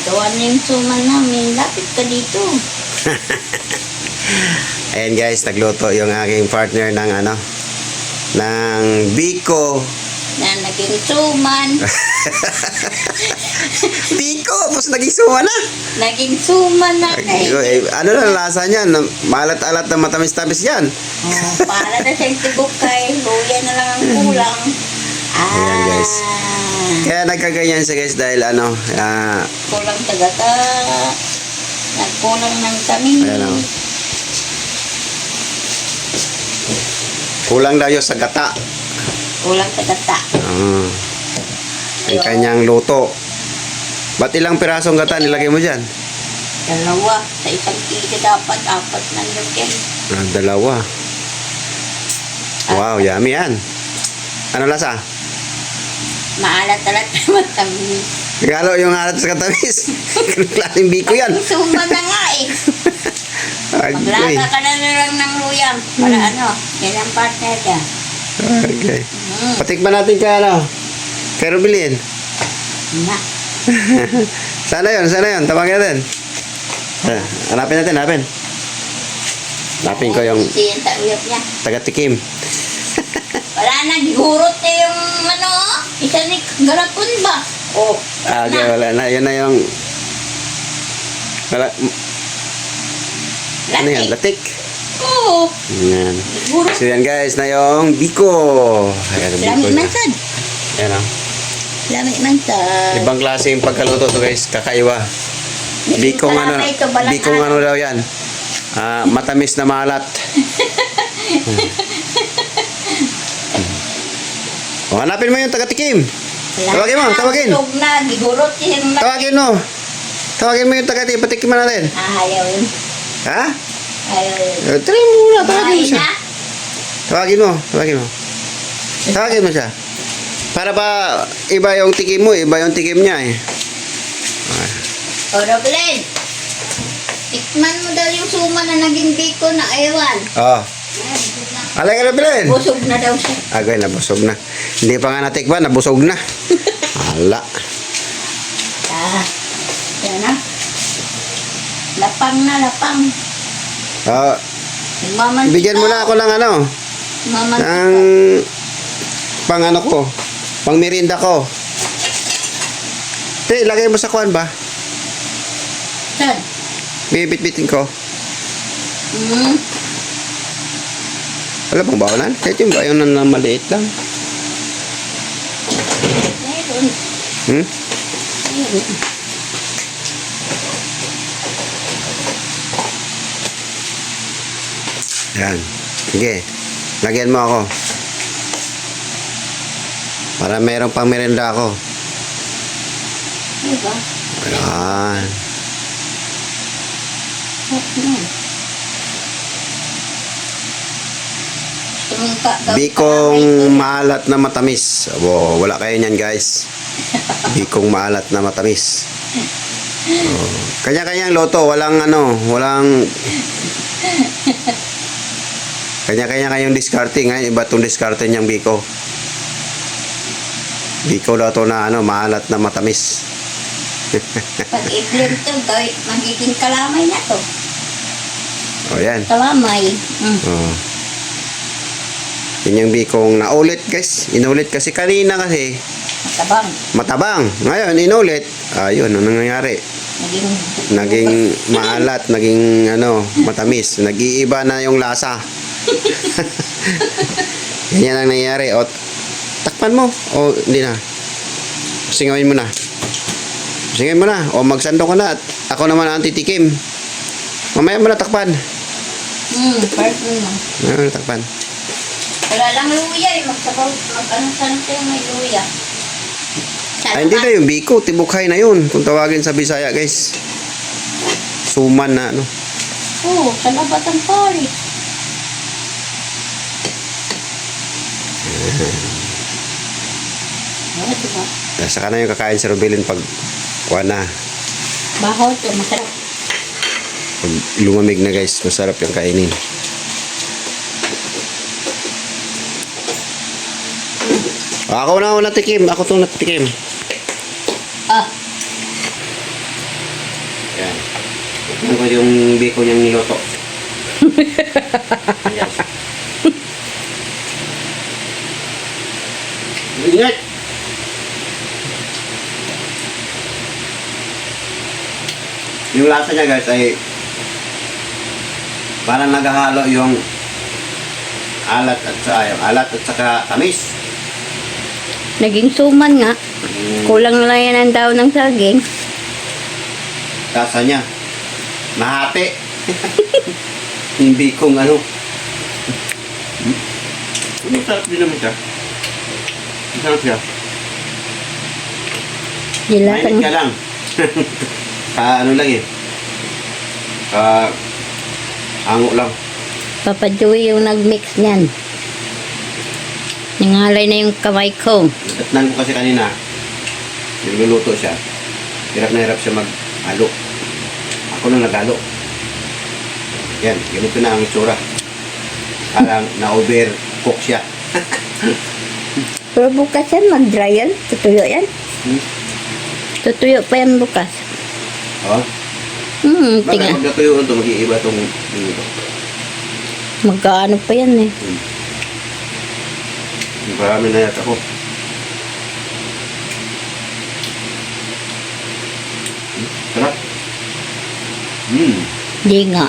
Gawa na yung suman namin. Lapit ka dito. Ayan guys, nagluto yung aking partner ng ng biko. Na naging suman. Biko, tapos naging suman na. Naging suman na kayo. Ano na lasa niyan? Malat-alat na matamis-tamis yan. Oh, para na siyang tibukay. Luya na lang ang kulang. Ayan, guys. Kaya nagkaganyan siya guys dahil Kulang tagata. Nagkulang ng tamis. ayan o. Kulang daw yun sa gata. Kulang tagata. Ang kanyang luto. Ba't ilang pirasong gata nilagay mo dyan? Dalawa. Sa isang kilo dapat 4 na lagyan. Dalawa. Wow, yummy yan. Ano lasa? Maalat-alat na matamis. Regalo yung alat sa katamis. Klaseng biko yan. Suman na nga eh. Okay. Maglasa ka na lang ng luyang. Para yan ang partner ka. Okay. Patikman natin kay kay Rubilin. Na. Sana yun. Tawagin natin. Hanapin natin. Hanapin ko yung Siyan sa uyap niya. taga-tikim. Wala na, gihurot na yung isa ni garapon ba? Oh. Okay, wala na. Yun na yung wala. Ano yan? Latik. Oo. Yan. Gihurot. So yan guys, na yung biko. Ayan, ang Lami biko niya. mansad. Ayan o. Lami mansad. Ibang klase yung pagkaluto to guys, kakaiba. Bikong daw yan. Matamis na malat. Hanapin mo yung taga-tikim. Tawagin. Tulog na, gihurot yung Tawagin mo yung taga-tikim, patikiman natin. Ayaw yun. Ha? Ayaw yun. Try mo muna, tawagin mo Ayaw siya. na. Tawagin mo siya. Para ba iba yung tikim mo, iba yung tikim niya eh. O, Roblen. Tikman mo daw yung suman na naging biko na ewan. Alay ka na bilhin. Busog na daw siya. Agay, nabusog na. Hindi pa nga natikman, nabusog na. Hala. Yan na. Lapang na, lapang. Mamantika. Bigyan mo na ako ng Mamantika. ng pang ko, pang merienda ko. Lagay mo sa kuwan ba? Saan? Bibit-bitin ko. Wala pang bawalan? Kahit yung bayon na maliit lang. Meron. Hmm? Meron. Yan. Sige. Lagyan mo ako. Para mayroong pang merienda ako. Diba? Ayan. Bikong maalat na matamis. Wala kayo niyan guys. Bikong maalat na matamis. Kanya-kanyang loto. Walang kanya-kanya kayong diskarte. Ngayon iba itong diskarte niyang biko. Biko daw ito na maalat na matamis. Pag i-blend to, magiging kalamay na to. O yan. Kalamay. Yun yung bikong naulit guys. Inulit kasi kanina kasi Matabang. matabang. Ngayon inulit. Ayun, ano nangyari? Naging maalat, naging matamis. Nag-iiba na yung lasa. Ganyan ang nangyari. O, takpan mo. O, hindi na. Singawin mo na. O, magsando ka na. At ako naman ang titikim. Mamaya mo na takpan. Part mo na. Mamaya mo na takpan. Wala lang luya eh. Mag-ano-sano tayo may luya. Ay, hindi na yung biko. Tibukhay na yun. Kung tawagin sa Bisaya, guys. Suman na, Oo, sa labatan Paris. Diba? Saka na yung kakain si Rubilin pag na. Bahaw to, masarap. Pag lumamig na guys, masarap yung kainin. Ako na natikim. Ako itong natikim. Yan. Ito ko yung biko niyang niloto. Ayan. Ingat! Yung lasa niya guys ay parang naghahalo yung alat at saka tamis. Naging suman nga. Kulang lang yan ang daw ng saging. Lasa niya. Mahati. Hindi kong ano. Masarap din naman siya. Masarap siya. Nilasang Mainit ka lang. Ano lang eh. Ango lang. Papa Joey yung nag-mix niyan. Nangalay na yung kamay ko. Datnan ko kasi kanina. Niluluto siya. Hirap na hirap siya mag-halo. Ako na naghalo. Yan, ganito na ang itsura. Parang na-overcook siya. Pero bukas yan, mag-dry yan. Tutuyo yan. Tutuyo pa yan bukas. Oh. Bakit Tingnan. pag natuyuan ito, mag-iiba itong ito. Magkaano pa yan eh. Marami na yata ko. Sarap. Di nga.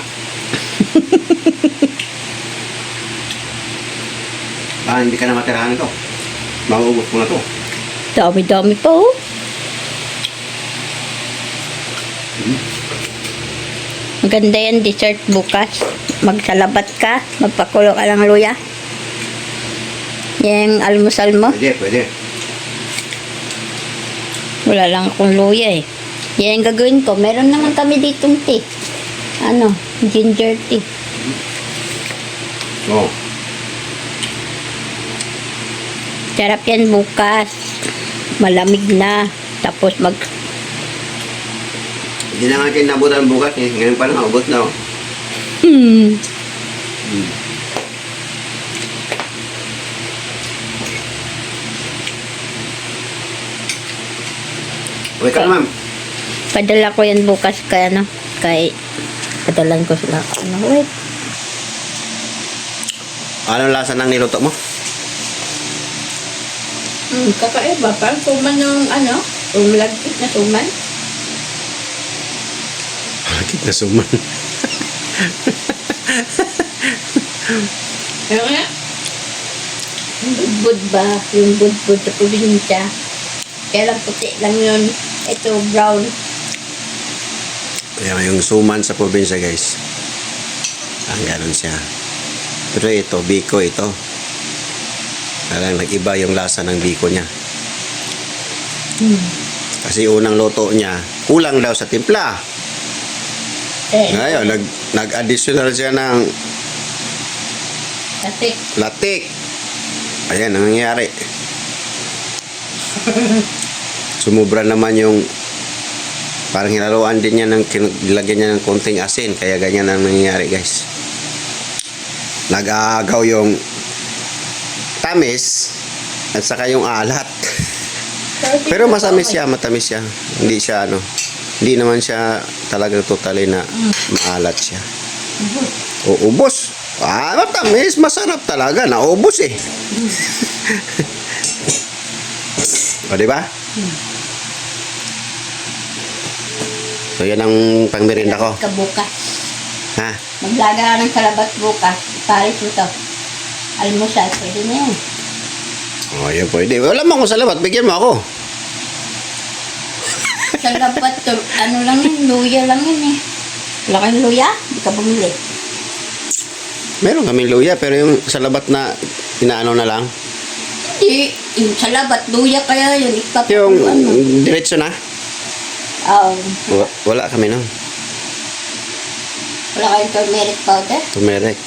Hindi ka na matirahan ito. Mauubos mo na ito. Dami-dami pa oh. Maganda yan dessert bukas. Magsalabat ka. Magpakulo ka ng luya. Yung almusal mo. Pwede. Wala lang akong luya eh. Yan ang gagawin ko. Meron naman kami ditong tea. Ano? Ginger tea. Oo. Sarap yan bukas. Malamig na. Tapos Hindi na nga kinabutan bukas eh. Ngayon pa lang, ubos na. Oh. Uy ka na, ma'am. Padala ko yan bukas kay ano. Padalan ko sila. Wait. Anong lasa ng niluto mo? Kakaiba. Parang suman yung ano. Umlagkit na suman. Bakit na suman? Ano nga? Yung budbud ba? Yung budbud sa probinsya. Kaya lang puti lang yun. Ito brown. Kaya yung suman sa probinsya guys. Ang ganun siya. Pero ito, biko ito. Parang nag-iba yung lasa ng biko niya. Kasi unang luto niya, kulang daw sa timpla. Ngayon, nag-additional siya ng Kasi latik. Ayan, ang nangyayari. Sumubra naman yung parang hinaluan din niya nilagyan niya ng konting asin. Kaya ganyan ang nangyayari guys. Nag-aagaw yung tamis at saka yung alat. Pero matamis siya. Hindi siya hindi naman siya talagang totally na maalat siya. Ubos. Matamis, masarap talaga. Naubos eh. O, diba? So, yan ang pangmerienda ko. ka bukas. Ha? Maglaga ka ng kalabat bukas. Paris mo to. Almusal. Pwede na yan. O, yan pwede. Wala mo ako sa labat. Bigyan mo ako. Sa labat to. Ano lang yan. Luya lang yan eh. Wala kayong luya? Hindi ka bumili. Meron kaming luya, pero yung sa labat na inaano na lang. Hindi. Yung sa labat. Luya kaya yun. Yung Ano? diretso na. Oo. Wala kami nun. Wala kayong turmeric powder? Turmeric.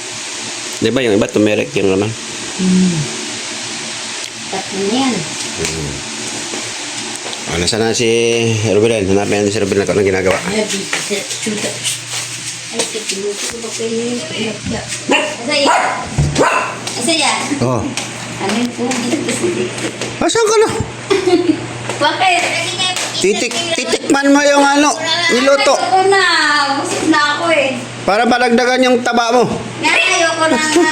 Di ba yung iba turmeric yung naman? Tatlo na yan. O, nasaan na si Ruben? Hanapin natin si Ruben kung anong ginagawa. Ay, tinuto ko ba kayo yung pinagya? Asaya? Asaya? Oo. Ano yung po dito? Asan ka na? Bakit? Lagi na yung Titikman mo yung ano, niluto. Ayoko na. Busog na ako eh. Para malagdagan yung taba mo. Yan, ayoko na nga.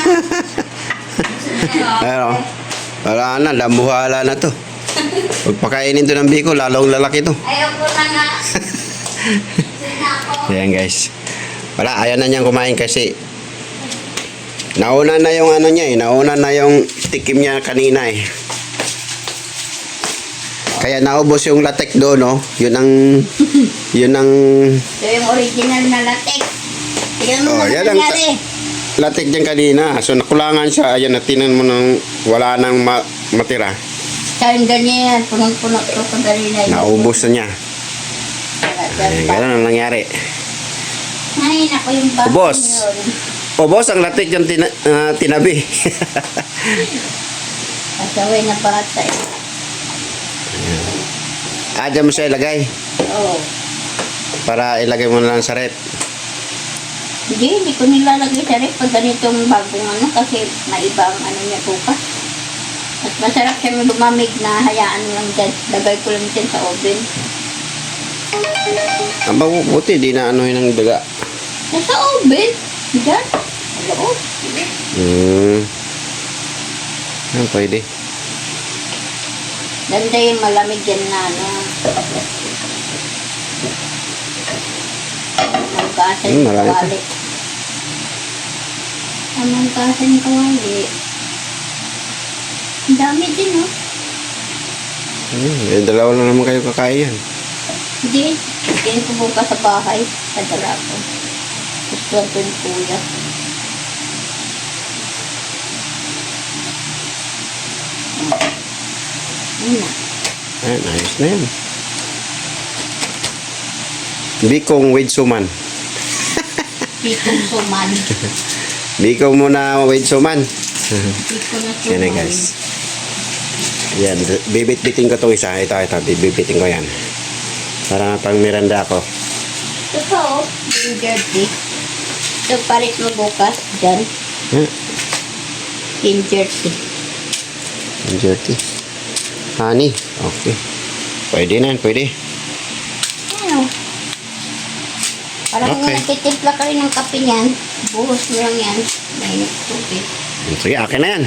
Pero, wala na, damuhala na to. Pagpakainin to ng biko, lalong lalaki to. Ayoko na nga. Busog na ako. Ayan guys. Wala, ayaw na niyang kumain kasi nauna na yung ano niya eh. Nauna na yung tikim niya kanina eh. Kaya naubos yung latek doon, no? Yun ang... Ito yung original na latex. Tignan mo Oh, na yan ang nangyari. latek niyan kanina. So nakulangan siya. Ayan, natinan mo nang wala nang matira. Tanda niya yan. Punong-puno ito pagdali na yun. Naubos na niya. Ayan, ganun ang nangyari. Ay, naku yung baso Ubos. yun. Ubos ang latek yung tinabi. Pasaway na bata eh. Diyan mo siya ilagay. Oo. Para ilagay mo na lang sa rep. Hindi ko nilalagay sa rep pag ganitong bagong ano kasi maiba ang ano niya bukas. At masarap siya lumamig na hayaan mo lang dyan. Lagay ko lang dyan sa oven. Ang mabuti, di na ano yun ang daga. Nasa oven? Dyan? Hello? Yan, pwede. Ganda yung malamig yan na ano. Magkasan yung Marami pa. kawali. Magkasan yung kawali. Ang dami din, oh. Dalawa lang naman kayo kakain yan. Hindi. Tingin ko bukas sa bahay. Padala ko. Gusto ko yung kuya. Ayun na. Ayan, ayos na yan. Bikong with suman. Pitong suman. Bikong muna with suman. Pito na suman. Yan eh guys. Yan, bibit-biting ko itong isa. Ito, bibitin ko yan. Para pang miranda ako. Ito pa, oh. Ginger tea. Ito, palit mo bukas. Diyan. Ginger tea. Ginger tea. Honey. Okay. Pwede na yan, pwede. Ano? Parang Okay. nagtitimpla ka rin ng kape niyan. Buhos mo lang yan. Mainit tubig. Sige, akin na yan.